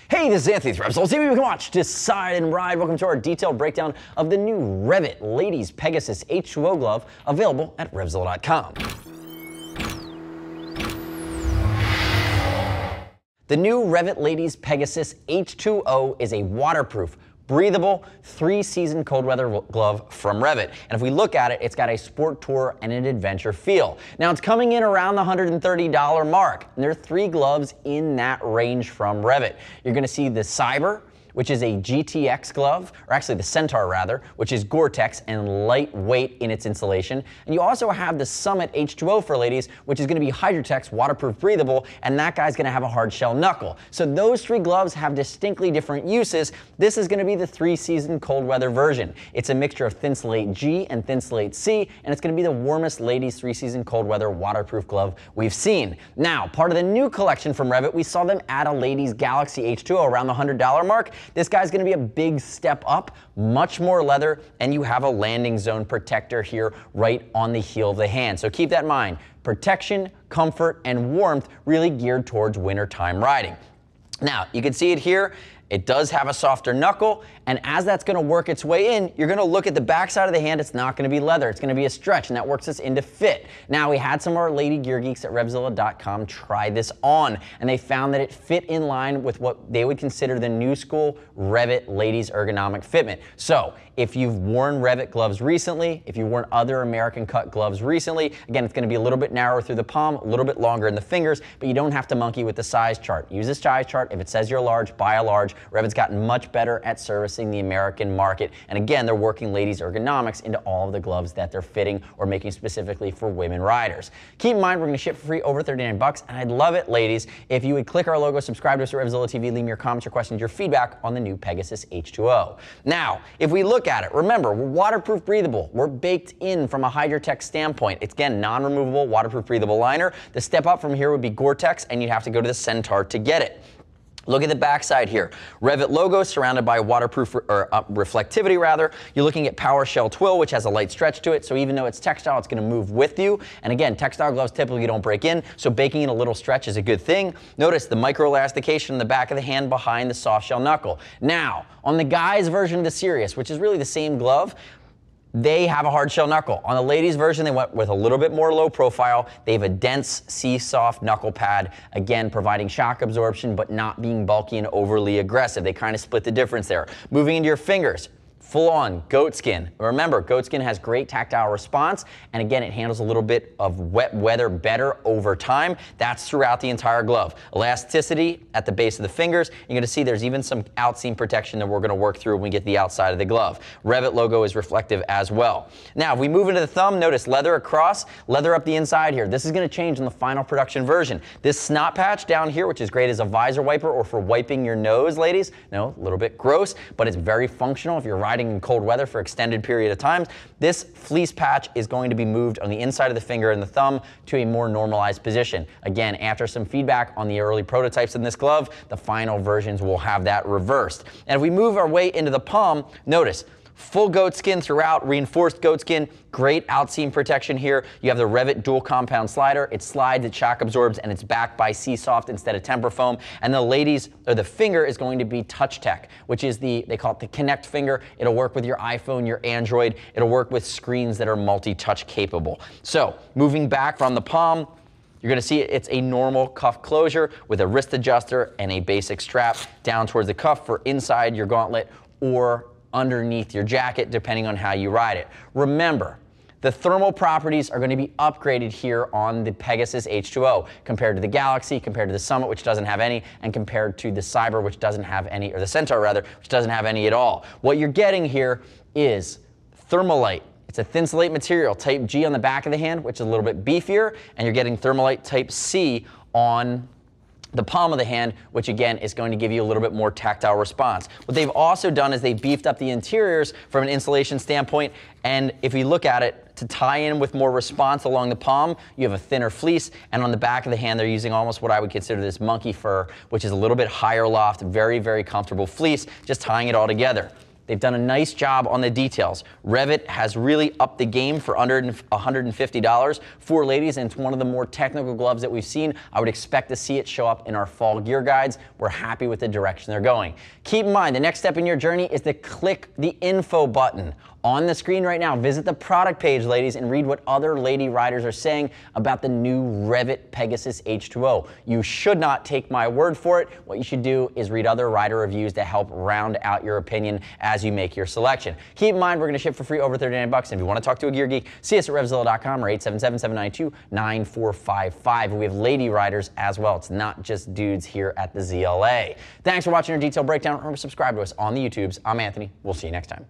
Hey, this is Anthony with RevZilla TV. We can watch, decide, and ride. Welcome to our detailed breakdown of the new REV'IT Ladies Pegasus H2O Glove, available at RevZilla.com. The new REV'IT Ladies Pegasus H2O is a waterproof, breathable, 3-season cold weather glove from REV'IT. And if we look at it, it's got a sport tour and an adventure feel. Now it's coming in around the $130 mark, and there are 3 gloves in that range from REV'IT. You're gonna see the Cyber, which is a GTX glove, or actually the Centaur rather, which is Gore-Tex and lightweight in its insulation. And you also have the Summit H2O for ladies, which is gonna be Hydratex, waterproof, breathable, and that guy's gonna have a hard shell knuckle. So those 3 gloves have distinctly different uses. This is gonna be the 3-season cold weather version. It's a mixture of Thinsulate G and Thinsulate C, and it's gonna be the warmest ladies 3-season cold weather waterproof glove we've seen. Now, part of the new collection from REV'IT, we saw them add a ladies Galaxy H2O around the $100 mark. This guy's gonna be a big step up, much more leather, and you have a landing zone protector here right on the heel of the hand. So keep that in mind. Protection, comfort, and warmth really geared towards wintertime riding. Now, you can see it here. It does have a softer knuckle, and as that's gonna work its way in, you're gonna look at the back side of the hand. It's not gonna be leather, it's gonna be a stretch, and that works us into fit. Now, we had some of our lady gear geeks at RevZilla.com try this on, and they found that it fit in line with what they would consider the new school REV'IT Ladies Ergonomic Fitment. So, if you've worn REV'IT gloves recently, if you've worn other American cut gloves recently, again, it's gonna be a little bit narrower through the palm, a little bit longer in the fingers, but you don't have to monkey with the size chart. Use this size chart. If it says you're large, buy a large. REV'IT's gotten much better at servicing the American market. And again, they're working ladies ergonomics into all of the gloves that they're fitting or making specifically for women riders. Keep in mind, we're gonna ship for free over 39 bucks, and I'd love it, ladies, if you would click our logo, subscribe to us at RevZilla TV, leave me your comments, your questions, your feedback on the new Pegasus H2O. Now, if we look at it, remember, we're waterproof breathable. We're baked in from a Hydratex standpoint. It's, again, non-removable, waterproof breathable liner. The step up from here would be Gore-Tex, and you'd have to go to the Centaur to get it. Look at the backside here. REV'IT logo surrounded by waterproof reflectivity rather. You're looking at power shell twill, which has a light stretch to it. So even though it's textile, it's going to move with you. And again, textile gloves typically don't break in, so baking in a little stretch is a good thing. Notice the micro elastication in the back of the hand behind the soft shell knuckle. Now, on the guys version of the Sirius, which is really the same glove, they have a hard shell knuckle. On the ladies version, they went with a little bit more low profile. They have a dense C-soft knuckle pad, again, providing shock absorption, but not being bulky and overly aggressive. They kind of split the difference there. Moving into your fingers, full-on goatskin. Remember, goatskin has great tactile response, and again, it handles a little bit of wet weather better over time. That's throughout the entire glove. Elasticity at the base of the fingers. You're gonna see there's even some outseam protection that we're gonna work through when we get the outside of the glove. REV'IT logo is reflective as well. Now, if we move into the thumb, notice leather across, leather up the inside here. This is gonna change in the final production version. This snot patch down here, which is great as a visor wiper or for wiping your nose, ladies. No, a little bit gross, but it's very functional if you're riding in cold weather for extended period of time. This fleece patch is going to be moved on the inside of the finger and the thumb to a more normalized position. Again, after some feedback on the early prototypes in this glove, the final versions will have that reversed. And if we move our way into the palm, notice full goatskin throughout, reinforced goatskin, great outseam protection here. You have the REV'IT dual compound slider. It slides, it shock absorbs, and it's backed by C-Soft instead of Temper Foam. And the ladies, or the finger is going to be Touch Tech, which is they call it the Connect finger. It'll work with your iPhone, your Android. It'll work with screens that are multi-touch capable. So, moving back from the palm, you're gonna see it's a normal cuff closure with a wrist adjuster and a basic strap down towards the cuff for inside your gauntlet or underneath your jacket, depending on how you ride it. Remember, the thermal properties are going to be upgraded here on the Pegasus H2O compared to the Galaxy, compared to the Summit, which doesn't have any, and compared to the Cyber, which doesn't have any, or the Centaur rather, which doesn't have any at all. What you're getting here is Thermalite. It's a Thinsulate material, type G on the back of the hand, which is a little bit beefier, and you're getting Thermalite type C on the palm of the hand, which again is going to give you a little bit more tactile response. What they've also done is they've beefed up the interiors from an insulation standpoint, and if you look at it, to tie in with more response along the palm, you have a thinner fleece, and on the back of the hand, they're using almost what I would consider this monkey fur, which is a little bit higher loft, very, very comfortable fleece, just tying it all together. They've done a nice job on the details. REV'IT has really upped the game for under $150 for ladies, and it's one of the more technical gloves that we've seen. I would expect to see it show up in our fall gear guides. We're happy with the direction they're going. Keep in mind, the next step in your journey is to click the info button on the screen right now. Visit the product page, ladies, and read what other lady riders are saying about the new REV'IT Pegasus H2O. You should not take my word for it. What you should do is read other rider reviews to help round out your opinion as you make your selection. Keep in mind, we're going to ship for free over $39. And if you want to talk to a gear geek, see us at RevZilla.com or 877-792-9455. We have lady riders as well. It's not just dudes here at the ZLA. Thanks for watching our detailed breakdown. Remember to subscribe to us on the YouTubes. I'm Anthony. We'll see you next time.